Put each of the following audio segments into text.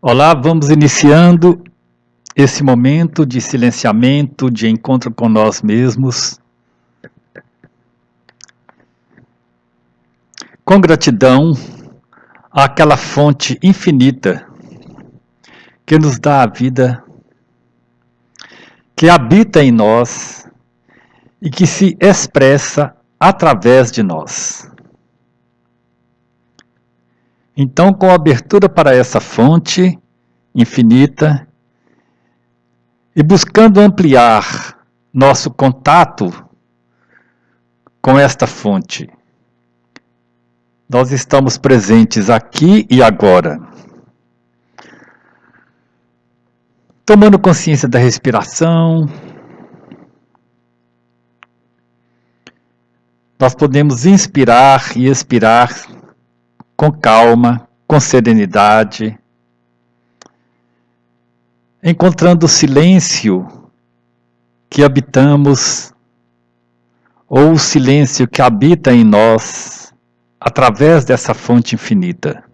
Olá, vamos iniciando esse momento de silenciamento, de encontro com nós mesmos. Com gratidão àquela fonte infinita que nos dá a vida, que habita em nós e que se expressa através de nós. Então, com abertura para essa fonte infinita e buscando ampliar nosso contato com esta fonte, nós estamos presentes aqui e agora. Tomando consciência da respiração, nós podemos inspirar e expirar com calma, com serenidade, encontrando o silêncio que habitamos, ou o silêncio que habita em nós, através dessa fonte infinita.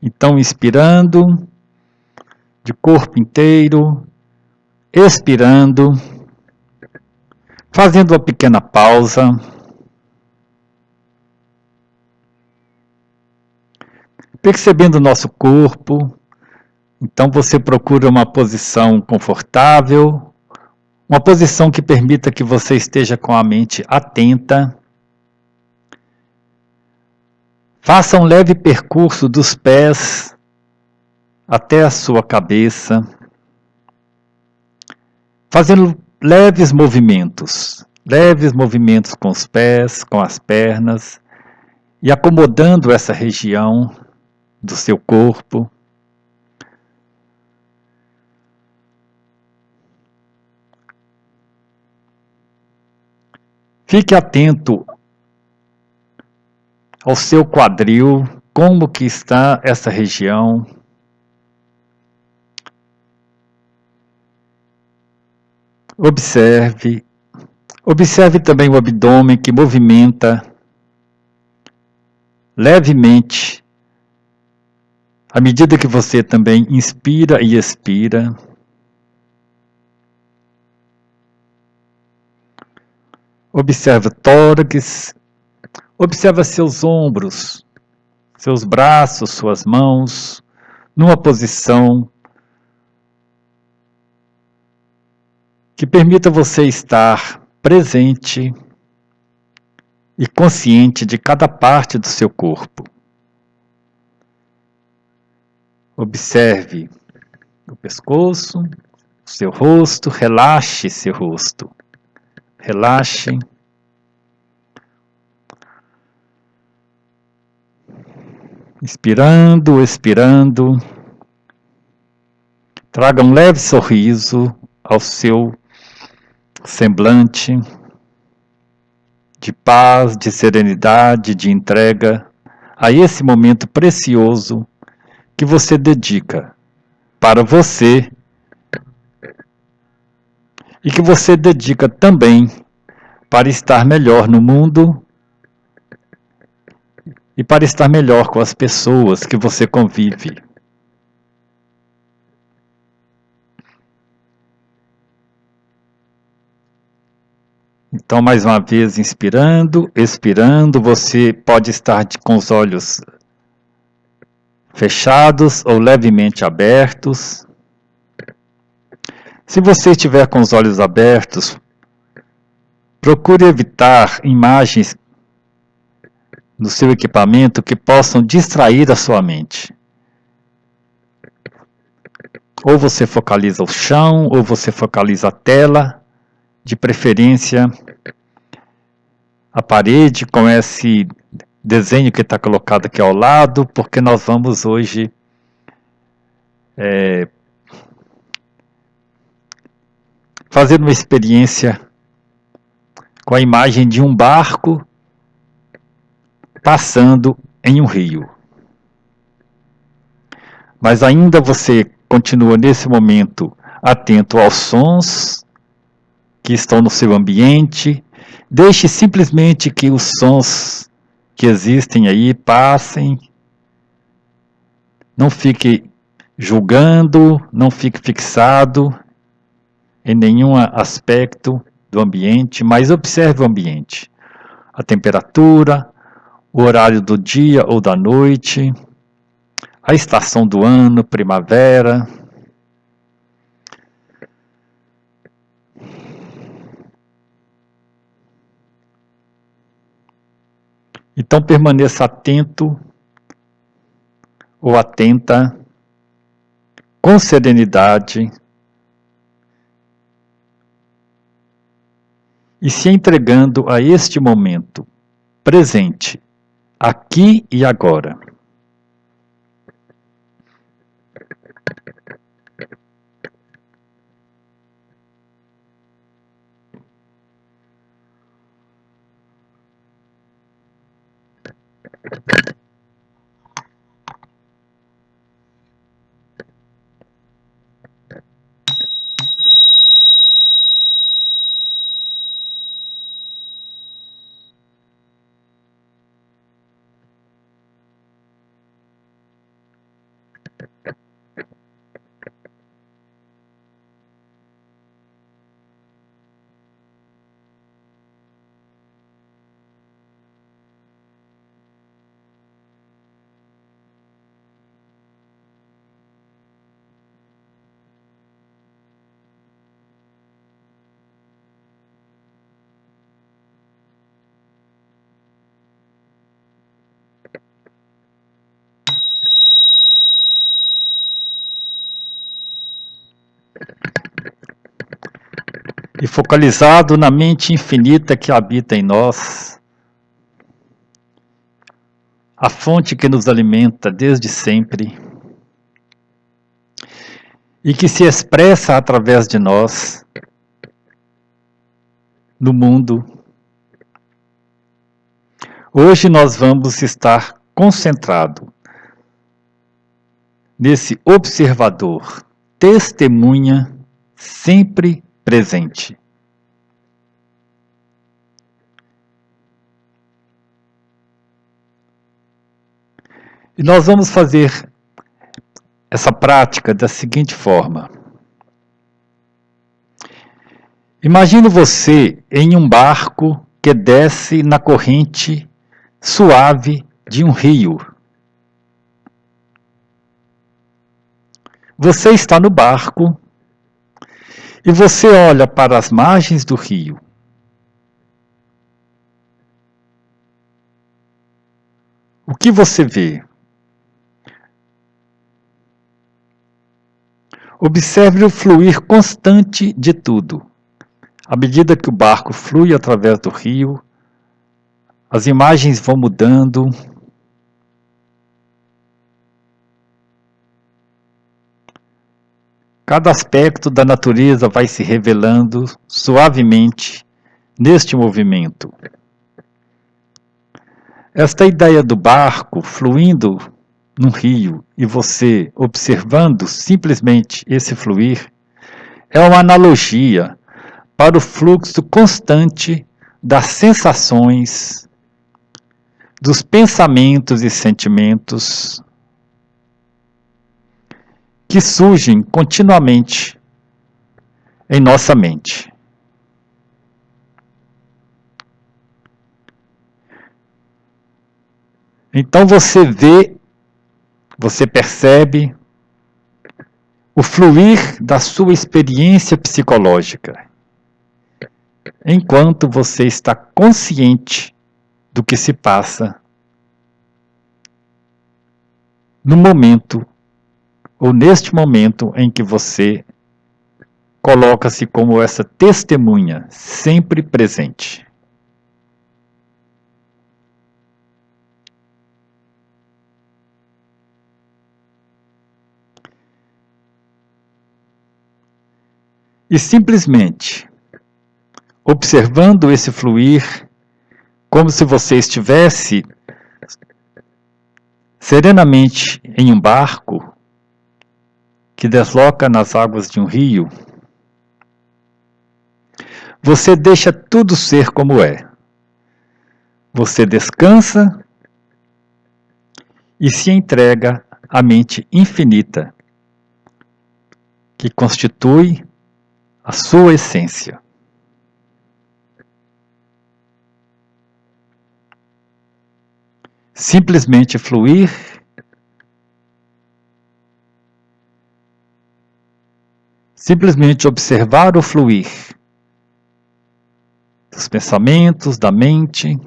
Então, inspirando, de corpo inteiro, expirando, fazendo uma pequena pausa, percebendo o nosso corpo. Então você procura uma posição confortável, uma posição que permita que você esteja com a mente atenta. Faça um leve percurso dos pés até a sua cabeça, fazendo leves movimentos com os pés, com as pernas, e acomodando essa região do seu corpo. Fique atento ao seu quadril, como que está essa região. Observe também o abdômen que movimenta levemente, à medida que você também inspira e expira. Observe o tórax, observe seus ombros, seus braços, suas mãos, numa posição que permita você estar presente e consciente de cada parte do seu corpo. Observe o pescoço, o seu rosto, relaxe seu rosto. Relaxe. Inspirando, expirando. Traga um leve sorriso ao seu semblante de paz, de serenidade, de entrega a esse momento precioso que você dedica para você e que você dedica também para estar melhor no mundo e para estar melhor com as pessoas que você convive. Então, mais uma vez, inspirando, expirando, você pode estar com os olhos fechados ou levemente abertos. Se você estiver com os olhos abertos, procure evitar imagens no seu equipamento que possam distrair a sua mente. Ou você focaliza o chão, ou você focaliza a tela, de preferência a parede com esse desenho que está colocado aqui ao lado, porque nós vamos hoje fazer uma experiência com a imagem de um barco passando em um rio. Mas ainda você continua nesse momento atento aos sons que estão no seu ambiente, Deixe simplesmente que os sons que existem aí passem. Não fique julgando, não fique fixado em nenhum aspecto do ambiente, mas observe o ambiente. A temperatura, o horário do dia ou da noite, a estação do ano, primavera. Então permaneça atento ou atenta, com serenidade, e se entregando a este momento presente, aqui e agora. E focalizado na mente infinita que habita em nós, a fonte que nos alimenta desde sempre e que se expressa através de nós no mundo. Hoje nós vamos estar concentrados nesse observador, testemunha sempre presente. E nós vamos fazer essa prática da seguinte forma. Imagine você em um barco que desce na corrente suave de um rio. Você está no barco e você olha para as margens do rio. O que você vê? Observe o fluir constante de tudo. À medida que o barco flui através do rio, as imagens vão mudando. Cada aspecto da natureza vai se revelando suavemente neste movimento. Esta ideia do barco fluindo num rio e você observando simplesmente esse fluir é uma analogia para o fluxo constante das sensações, dos pensamentos e sentimentos que surgem continuamente em nossa mente. Então você vê, você percebe o fluir da sua experiência psicológica, enquanto você está consciente do que se passa no momento, ou neste momento em que você coloca-se como essa testemunha sempre presente. E simplesmente observando esse fluir, como se você estivesse serenamente em um barco que desloca nas águas de um rio, você deixa tudo ser como é. Você descansa e se entrega à mente infinita, que constitui a sua essência. Simplesmente fluir simplesmente observar o fluir dos pensamentos, da mente,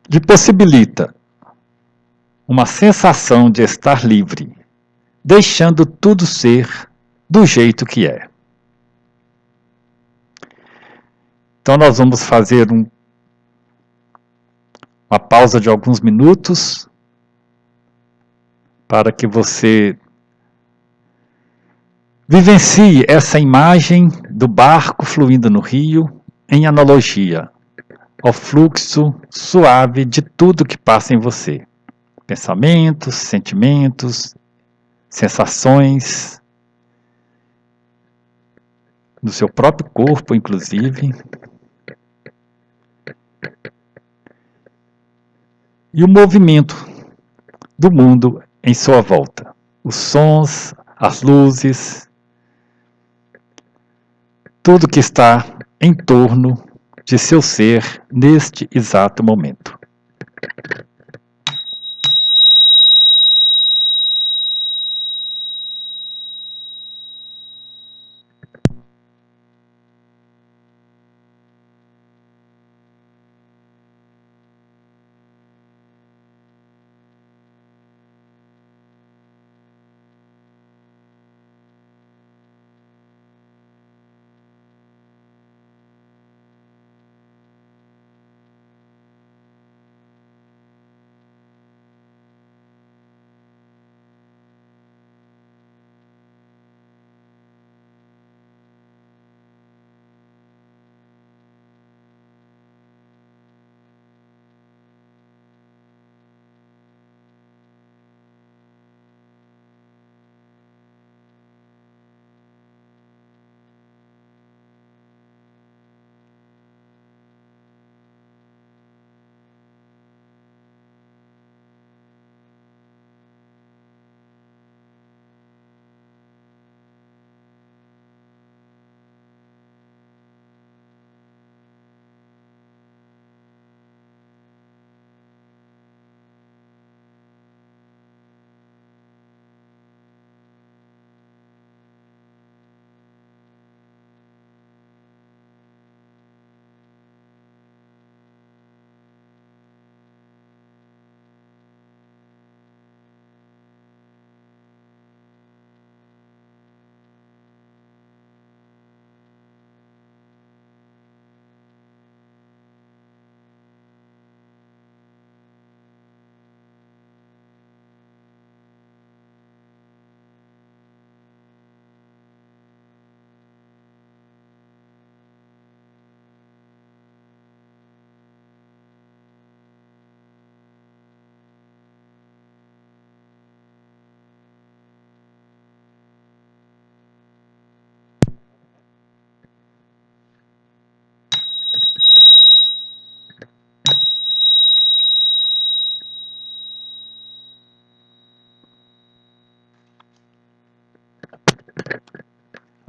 lhe possibilita uma sensação de estar livre, deixando tudo ser do jeito que é. Então nós vamos fazer uma pausa de alguns minutos para que você vivencie essa imagem do barco fluindo no rio em analogia ao fluxo suave de tudo que passa em você. Pensamentos, sentimentos, sensações do seu próprio corpo, inclusive. E o movimento do mundo em sua volta. Os sons, as luzes, tudo que está em torno de seu ser neste exato momento.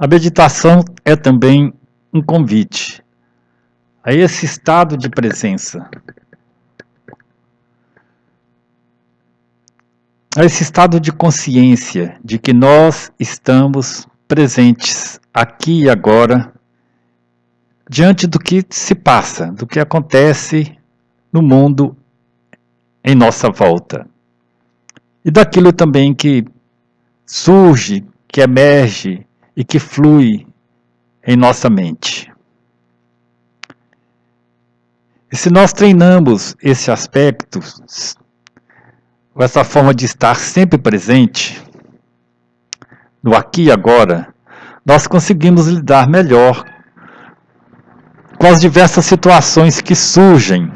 A meditação é também um convite a esse estado de presença, a esse estado de consciência de que nós estamos presentes aqui e agora, diante do que se passa, do que acontece no mundo em nossa volta. E daquilo também que surge, que emerge e que flui em nossa mente. E se nós treinamos esse aspecto, essa forma de estar sempre presente, no aqui e agora, nós conseguimos lidar melhor com as diversas situações que surgem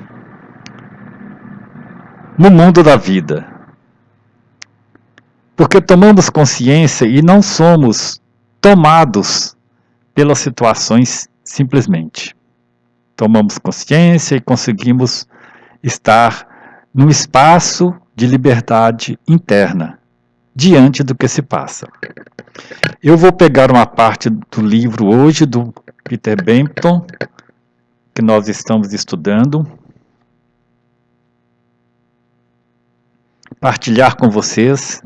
no mundo da vida. Porque tomamos consciência e não somos tomados pelas situações simplesmente. Tomamos consciência e conseguimos estar num espaço de liberdade interna, diante do que se passa. Eu vou pegar uma parte do livro hoje, do Peter Bampton, que nós estamos estudando, partilhar com vocês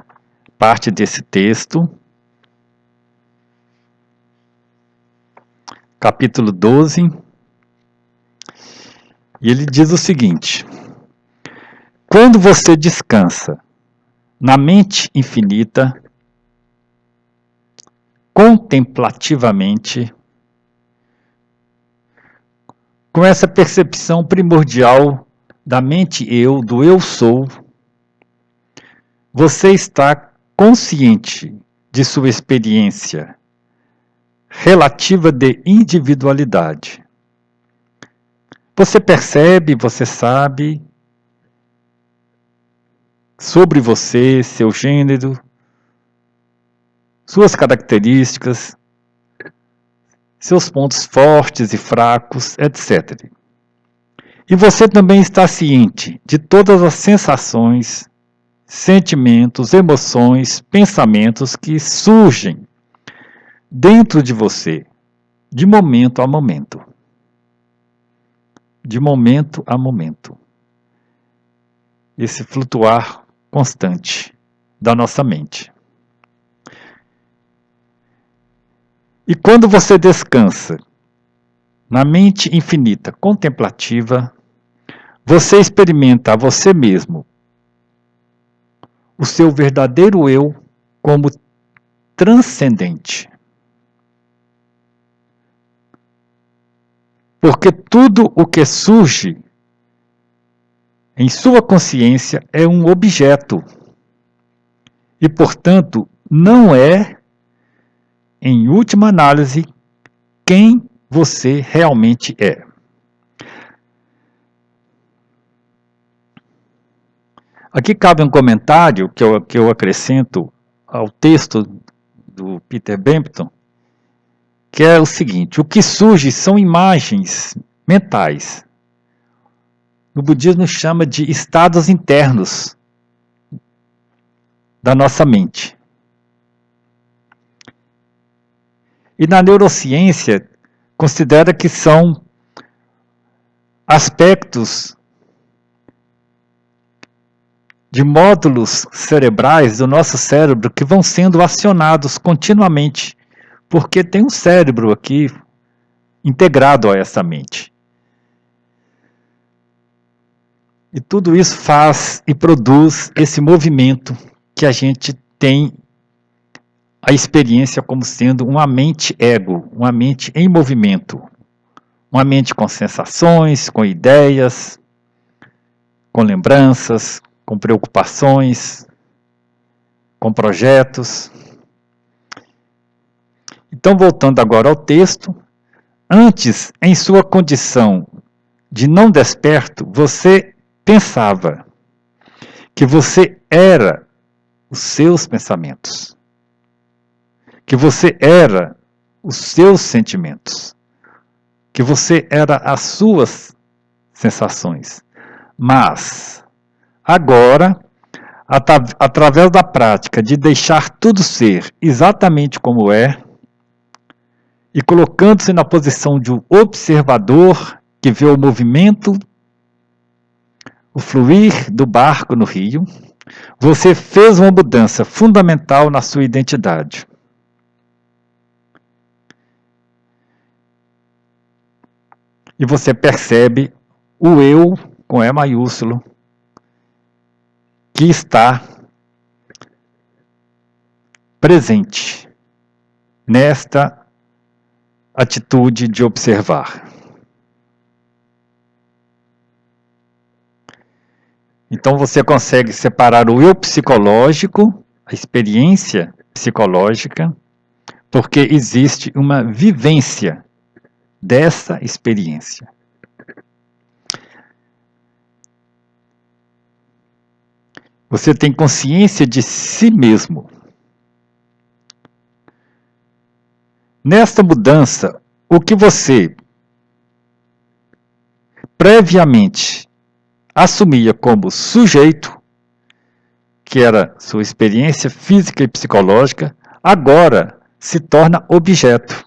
parte desse texto, capítulo 12, e ele diz o seguinte: quando você descansa na mente infinita, contemplativamente, com essa percepção primordial da mente eu, do eu sou, você está consciente de sua experiência relativa de individualidade. Você percebe, você sabe sobre você, seu gênero, suas características, seus pontos fortes e fracos, etc. E você também está ciente de todas as sensações, sentimentos, emoções, pensamentos que surgem dentro de você, de momento a momento. De momento a momento. Esse flutuar constante da nossa mente. E quando você descansa na mente infinita contemplativa, você experimenta a você mesmo, o seu verdadeiro eu, como transcendente. Porque tudo o que surge em sua consciência é um objeto. E, portanto, não é, em última análise, quem você realmente é. Aqui cabe um comentário que eu acrescento ao texto do Peter Bampton, que é o seguinte: o que surge são imagens mentais. O budismo chama de estados internos da nossa mente. E na neurociência, considera que são aspectos de módulos cerebrais do nosso cérebro que vão sendo acionados continuamente, porque tem um cérebro aqui integrado a essa mente. E tudo isso faz e produz esse movimento que a gente tem a experiência como sendo uma mente ego, uma mente em movimento, uma mente com sensações, com ideias, com lembranças, com preocupações, com projetos. Então, voltando agora ao texto, antes, em sua condição de não desperto, você pensava que você era os seus pensamentos, que você era os seus sentimentos, que você era as suas sensações. Mas, agora, através da prática de deixar tudo ser exatamente como é, e colocando-se na posição de um observador que vê o movimento, o fluir do barco no rio, você fez uma mudança fundamental na sua identidade. E você percebe o eu, com E maiúsculo, que está presente nesta atitude de observar. Então você consegue separar o eu psicológico, a experiência psicológica, porque existe uma vivência dessa experiência. Você tem consciência de si mesmo. Nesta mudança, o que você previamente assumia como sujeito, que era sua experiência física e psicológica, agora se torna objeto.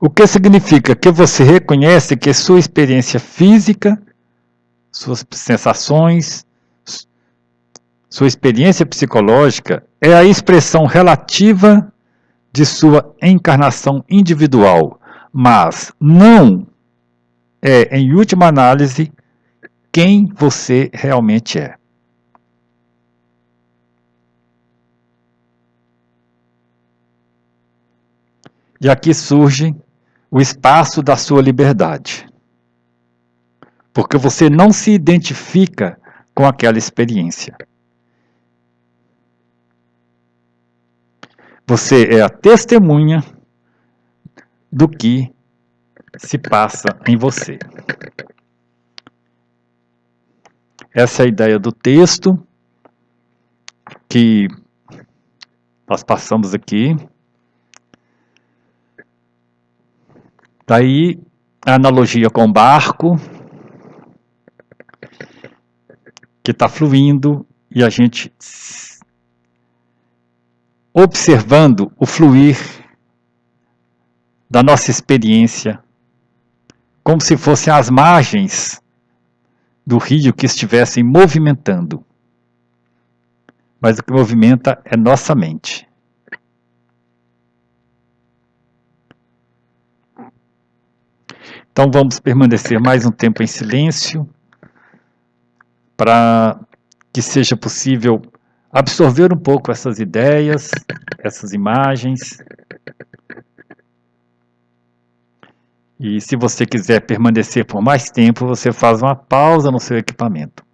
O que significa que você reconhece que sua experiência física, suas sensações, sua experiência psicológica é a expressão relativa de sua encarnação individual, mas não é, em última análise, quem você realmente é. E aqui surge o espaço da sua liberdade. Porque você não se identifica com aquela experiência. Você é a testemunha do que se passa em você. Essa é a ideia do texto que nós passamos aqui. Daí, a analogia com o barco, que está fluindo, e a gente observando o fluir da nossa experiência, como se fossem as margens do rio que estivessem movimentando. Mas o que movimenta é nossa mente. Então vamos permanecer mais um tempo em silêncio, para que seja possível absorver um pouco essas ideias, essas imagens. E se você quiser permanecer por mais tempo, você faz uma pausa no seu equipamento.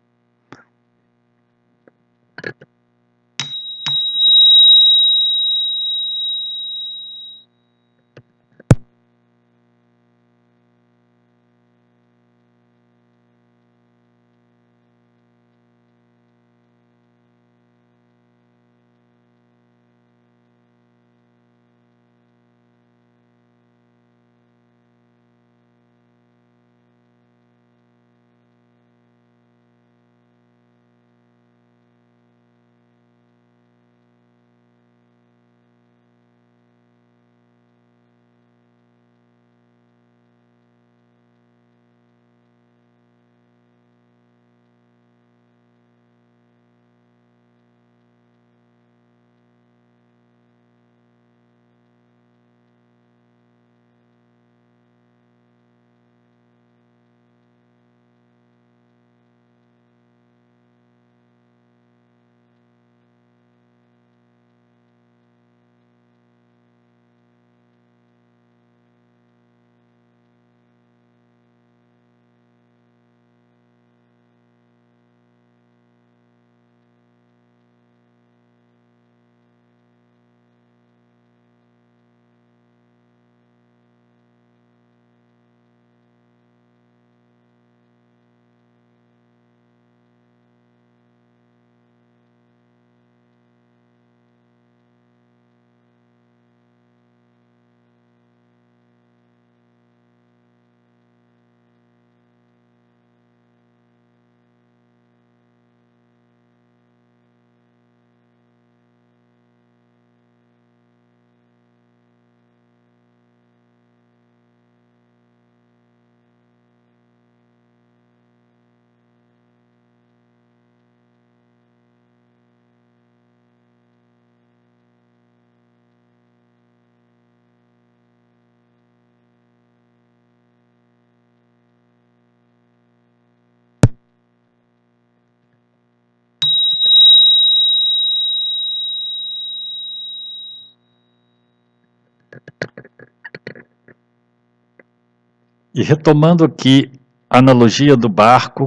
E retomando aqui a analogia do barco,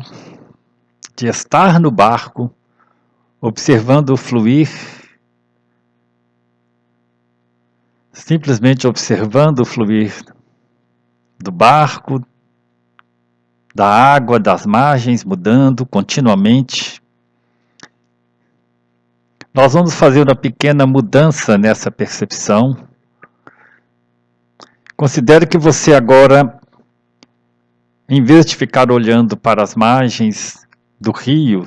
de estar no barco, observando o fluir, simplesmente observando o fluir do barco, da água, das margens mudando continuamente, Nós vamos fazer uma pequena mudança nessa percepção. Considere que você agora, em vez de ficar olhando para as margens do rio,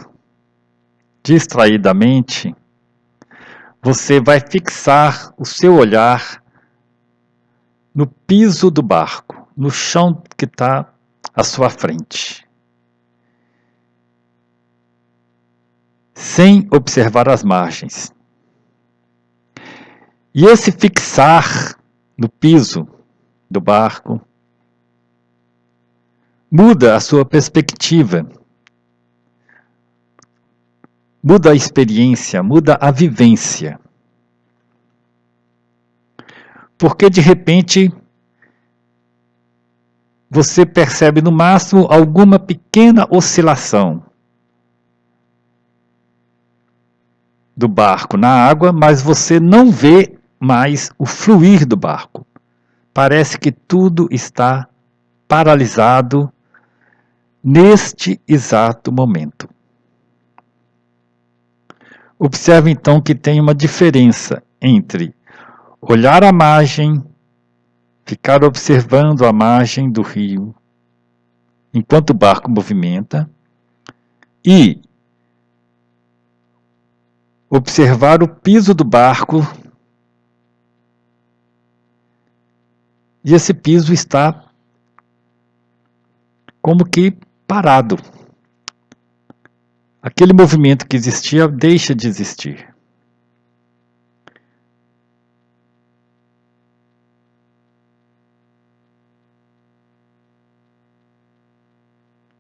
distraidamente, você vai fixar o seu olhar no piso do barco, no chão que está à sua frente. Sem observar as margens. E esse fixar no piso do barco muda a sua perspectiva, muda a experiência, muda a vivência. Porque de repente você percebe no máximo alguma pequena oscilação do barco na água, mas você não vê mais o fluir do barco. Parece que tudo está paralisado neste exato momento. Observe então que tem uma diferença entre olhar a margem, ficar observando a margem do rio, enquanto o barco movimenta, e observar o piso do barco, e esse piso está como que parado. Aquele movimento que existia deixa de existir.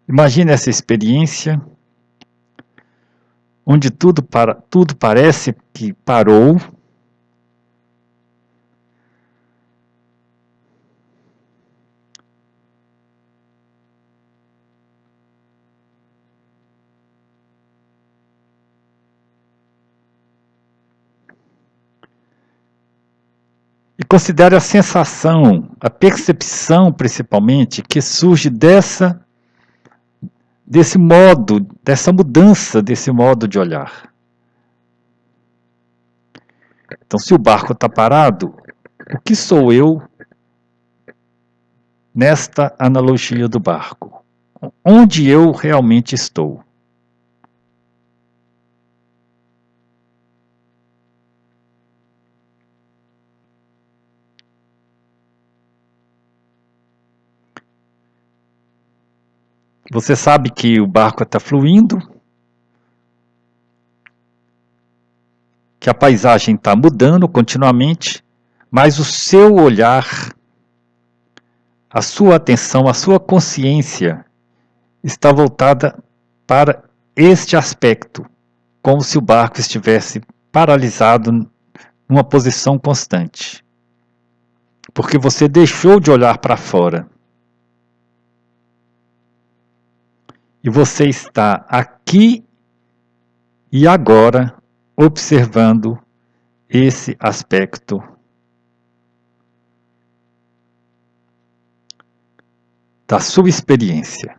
Imagine essa experiência onde tudo parece que parou. E considere a sensação, a percepção principalmente, que surge dessa desse modo, dessa mudança desse modo de olhar. Então, se o barco está parado, o que sou eu nesta analogia do barco? Onde eu realmente estou? Você sabe que o barco está fluindo, que a paisagem está mudando continuamente, mas o seu olhar, a sua atenção, a sua consciência está voltada para este aspecto, como se o barco estivesse paralisado numa posição constante. Porque você deixou de olhar para fora. E você está aqui e agora observando esse aspecto da sua experiência.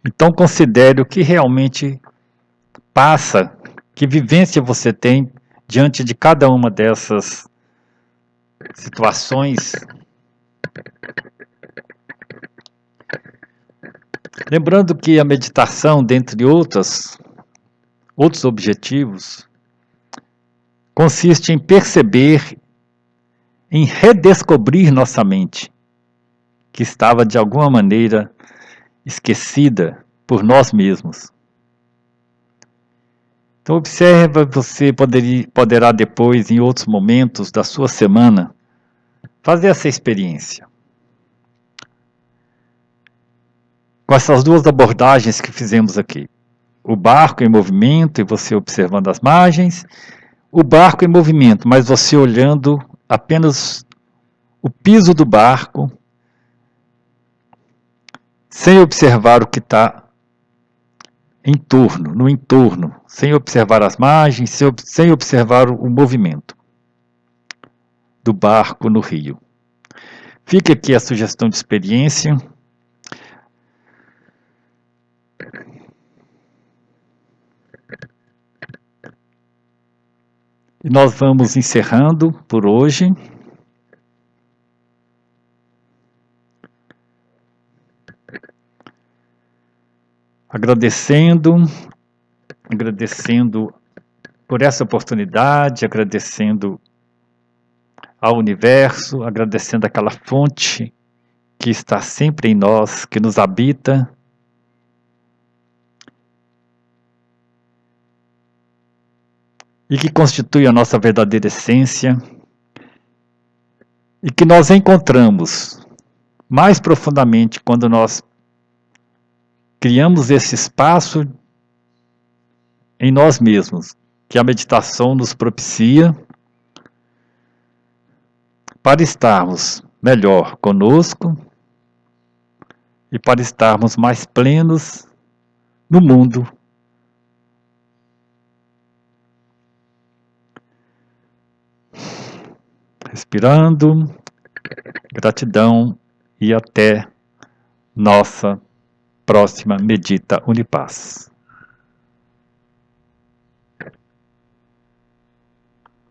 Então considere o que realmente passa, que vivência você tem diante de cada uma dessas situações. Lembrando que a meditação, dentre outros objetivos, consiste em perceber, em redescobrir nossa mente, que estava de alguma maneira esquecida por nós mesmos. Então observa, você poderá depois, em outros momentos da sua semana, fazer essa experiência. Com essas duas abordagens que fizemos aqui. O barco em movimento e você observando as margens. O barco em movimento, mas você olhando apenas o piso do barco, sem observar o que está no entorno, sem observar as margens, sem observar o movimento do barco no rio. Fica aqui a sugestão de experiência. E nós vamos encerrando por hoje. Agradecendo por essa oportunidade, agradecendo ao universo, agradecendo aquela fonte que está sempre em nós, que nos habita. E que constitui a nossa verdadeira essência. E que nós encontramos mais profundamente quando nós criamos esse espaço em nós mesmos, que a meditação nos propicia para estarmos melhor conosco e para estarmos mais plenos no mundo. Respirando, gratidão e até nossa próxima Medita Unipaz.